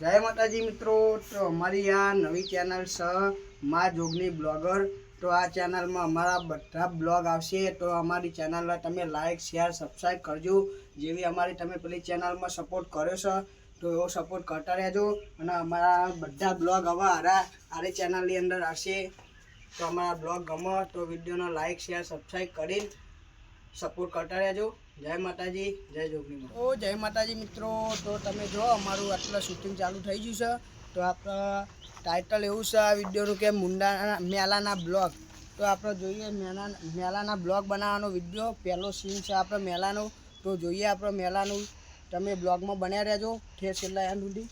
જય માતાજી મિત્રો। તો અમારી આ નવી ચેનલ છે માં જોગની બ્લોગર। તો આ ચેનલમાં અમારા બધા બ્લોગ આવશે। તો અમારી ચેનલને તમે લાઈક શેર સબસ્ક્રાઈબ કરજો। જેવી અમારી તમે પેલી ચેનલમાં સપોર્ટ કર્યો છે તો એવો સપોર્ટ કરતા રહેજો। અને અમારા બધા બ્લોગ હવે આરી ચેનલની અંદર આવશે। તો અમારા બ્લોગ ગમે તો વિડીયોને લાઈક શેર સબસ્ક્રાઈબ કરી સપોર્ટ કરતા રહેજો। જય માતાજી, જય જોગની। ઓ જય માતાજી મિત્રો। તો તમે જો અમારું આટલા શૂટિંગ ચાલુ થઈ ગયું છે। તો આપણે ટાઇટલ એવું છે આ વિડીયોનું કે મેલાના બ્લોગ। તો આપણે જોઈએ મેલાના બ્લોગ બનાવવાનો વિડીયો પહેલો સીન છે આપણે મેલાનો। તો જોઈએ આપણે મેલાનું, તમે બ્લોગમાં બન્યા રહેજો ઠેર છેલ્લા એન્ડ સુધી।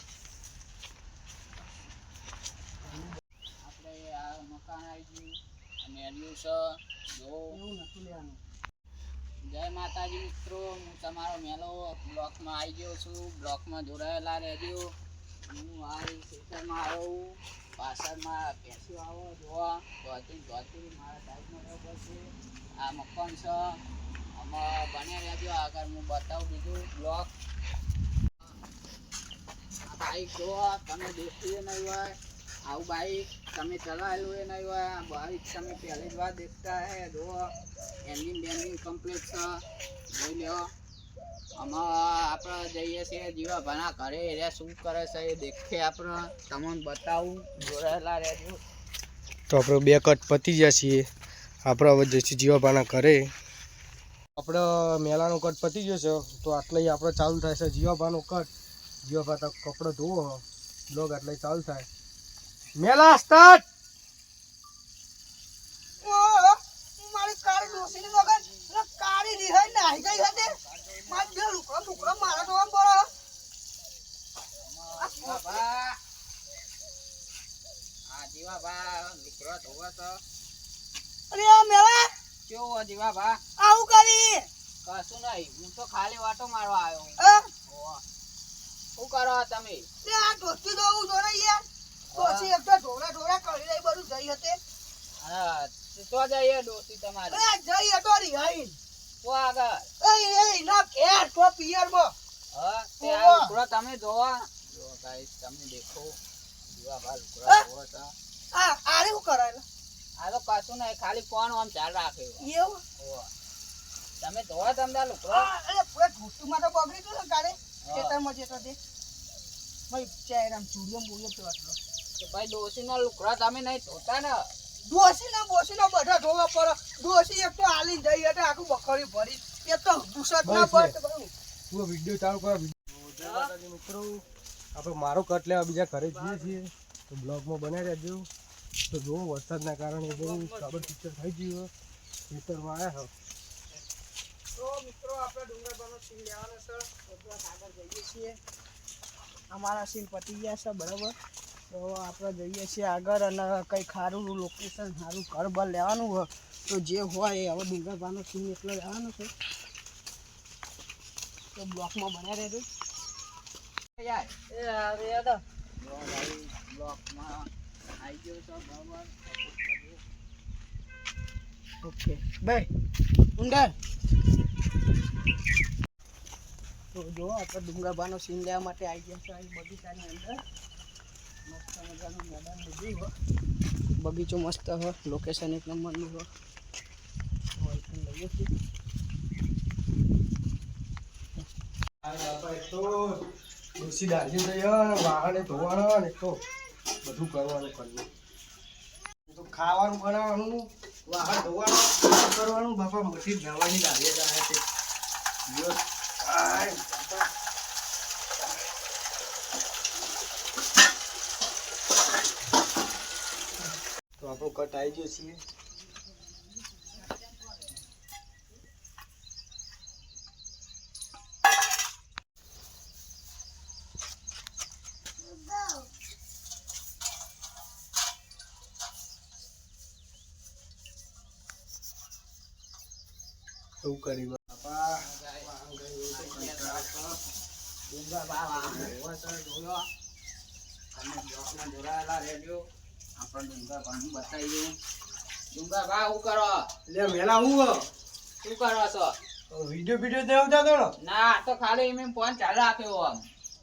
આપણે આ મકાન આવી ગયું અને એનું છે જો એવું નથી લેવાનું। જય માતાજી મિત્રો, હું તમારો મેલો બ્લોકમાં આવી ગયો છું। બ્લોકમાં જોડાયેલા રહેજો। હું આ ખેતરમાં આવું, પાછળમાં પેસ્યો આવો જોવા ધોતી મારા ટાઈપમાં રહેવો પડશે। આ મકાન છે, આમાં બન્યા રહેજો। આગળ હું બતાવું બીજું બ્લોક। આ બાઈક જોવા તમે દેખ્યું નહીં હોય, આવું બાઈક તમે ચલાવેલું એ નહીં હોય। આ બાઈક તમે પહેલી જ વાર દેખતા હે જોવા। એન્જિન બેન્જિન કમ્પ્લીટ છે, જોઈ લો। આમાં આપણે જઈએ છીએ જીવાભાના ઘરે, એ શું કરે છે એ દેખે આપણે તમને બતાવું, જોડાયેલા રહેજો। તો આપણે બે કટ પતી ગયા છીએ। આપણે હવે જઈશું જીવાભાના ઘરે। આપણે મેલાનો કટ પતી ગયો છે તો આટલે આપણે ચાલુ થાય છે જીવાભાનો કટ। જીવાભા તો કપડો ધોવો બ્લોગ આટલે ચાલુ થાય। મેલા સ્ટાર્ટ। મારી કાળી ડોસીની વગર કાળી રિહાઈ નાહી ગઈ હતી। મારી બે લુકડો મારા જોવા પડે। જીવાભા લુકડો ધોવે છે। અરે આ મેલા કેવો જીવાભા? આવું કરી કશું નહીં, હું તો ખાલી વાટો મારવા આવ્યો। શું કરો તમે? લે આ ડોસી જોવું જોડે યાર। ડોસી એક તો ઢોરા કરી રહી બધું જઈ હતી। હા તો જઈએ ડોસી તમારી? અરે જઈ હતો રિહાઈ તો આગળ એ ના ઘેર તો પિયરમાં। હા તે આ લુકડો તમે જોવા જો ગાઈસ, તમે દેખો જીવાભા લુકડો ધોવે છે। આરે શું કરાય? આ તો કશું નહીં, ખાલી ફોન આમ ચાલ રાખ્યો। એવું તમે ધોવા તમને લુકડો? અરે પૂરા ઘૂંટુમાં તો બગડી ગયું ને કાલે ખેતરમાં જતો તે ભાઈ ચહેરામ ચૂડિયો બોલ્યો તો આટલો। તો ભાઈ ડોસીનો લુકડો તમે નહીં ધોતા ને? ડોસીના બધા ધોવા પડે। ડોસી એક તો હાલી જઈ હતી આખું બકરી ભરી, એ તો ગુસ્સા ના પડે। તું વિડીયો ચાલુ કર। જય માતાજી મિત્રો, આપણે મારો કટ લેવા બીજા ઘરે જઈએ છીએ તો બ્લોગમાં બન્યા રહેજો। તો જો વરસાદના કારણે બહુ કાબર પિક્ચર થઈ ગયું, ખેતરમાં આવ્યા તો મિત્રો આપણે ડુંગરબાનો સીન લેવાનો છે તો આગળ જઈએ છીએ। અમારા સીન પતી ગયા છે બરાબર। તો આપણે જઈએ છીએ આગળ અને કંઈ સારું લોકેશન સારું ઘર બાર લેવાનું હોય તો જે હોય એ હવે ડુંગરબાનો સીન એટલો લેવાનો છે। તો બ્લોકમાં બન્યા રહેજો યાર એ આવે તો જો ભાઈ બ્લોકમાં આવી ગયો છો બરાબર। ઓકે બાય ઉંડા। તો જો આપણે ડુંગરબાનો સીન લેવા માટે આવી ગયા છે અહીં બગીચાની અંદર। મસ્ત મજાનું મેદાન લીધું હોય, બગીચો મસ્ત હોય, લોકેશન એક નંબરનું હોય। લઈએ છીએ તો ડોસી દાજી થઈ વાહને ધોવાના ને તો બધું કરવાનું તો ખાવાનું બનાવવાનું, વાહન ધોવાનું કરવાનું। બાપા મોટી જવાની દાળી જાય છે તો આપણું કટ આવી ગયો છીએ। શું કરી બાપા તમે બ્લોકમાં જોડાયેલા રહેજો, આપણે ડુંગરબાનું બતાવીએ। ડુંગરબા શું કરો? એટલે મેલા હું શું કરો છો? વિડીયો દેવ જતો ના, તો ખાલી એમ ફોન ચાલુ રાખ્યો આમ।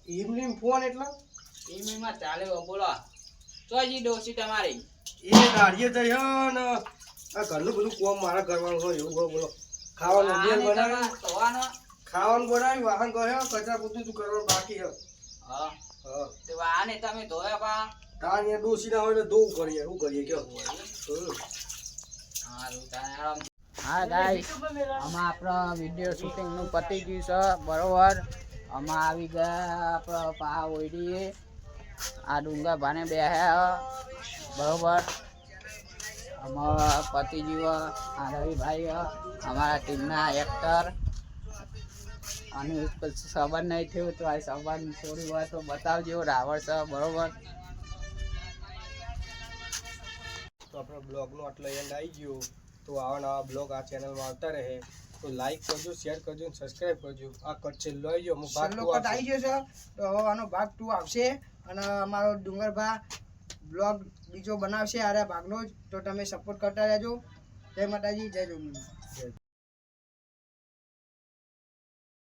એમની ફોન એટલે એમાં ચાલે હો, બોલો ચોજી ડોસી તમારી એ દાડીએ જઈ હો ને આ ઘરનું બધું કોમ મારા કરવાનું હોય એવું હોય બોલો. ખાવાનું બેલ બનાવ્યું, ધોવાનો. ખાવાનું બનાવ્યું, વાહન કર્યો, કચરા પોતું તું કરવાનું બાકી હે. હા હા તે વાને તમે ધોયા પા તાર અહીંયા ડોસી ના હોય તો ધોવું કરીએ શું કરીએ કયો. હારું તારે હા ગાઈસ આમાં આપણો વિડીયો શૂટિંગ નું પતી ગયું છે બરોબર. આમાં આવી ગયા આપણો પા ઓઈડીએ આ ડુંગા ભાને બેહ્યા બરોબર. આમાં પતિ જીવ આ રવિભાઈ અમારા ટીમના એક્ટર અને પછી સંબંધ નહીં થયું તો આ સંબંધ થોડી હોય તો બતાવજો રાવણ છે બરોબર. તો આપણો બ્લોગનો આટલો એન્ડ આવી ગયો. તો આવા નવા બ્લોગ આ ચેનલમાં આવતા રહે તો લાઈક કરજો, શેર કરજો અને સબસ્ક્રાઈબ કરજો. આ કટ છે લઈ જો હું ભાગ છેલ્લો 2 કટ આવી ગયો છે તો હવે આનો ભાગ 2 આવશે અને અમારો ડુંગરભા બ્લોગ બીજો બનાવશે આરા ભાગનો જ. તો તમે સપોર્ટ કરતા રહેજો. જય માતાજી, જય જોગણી.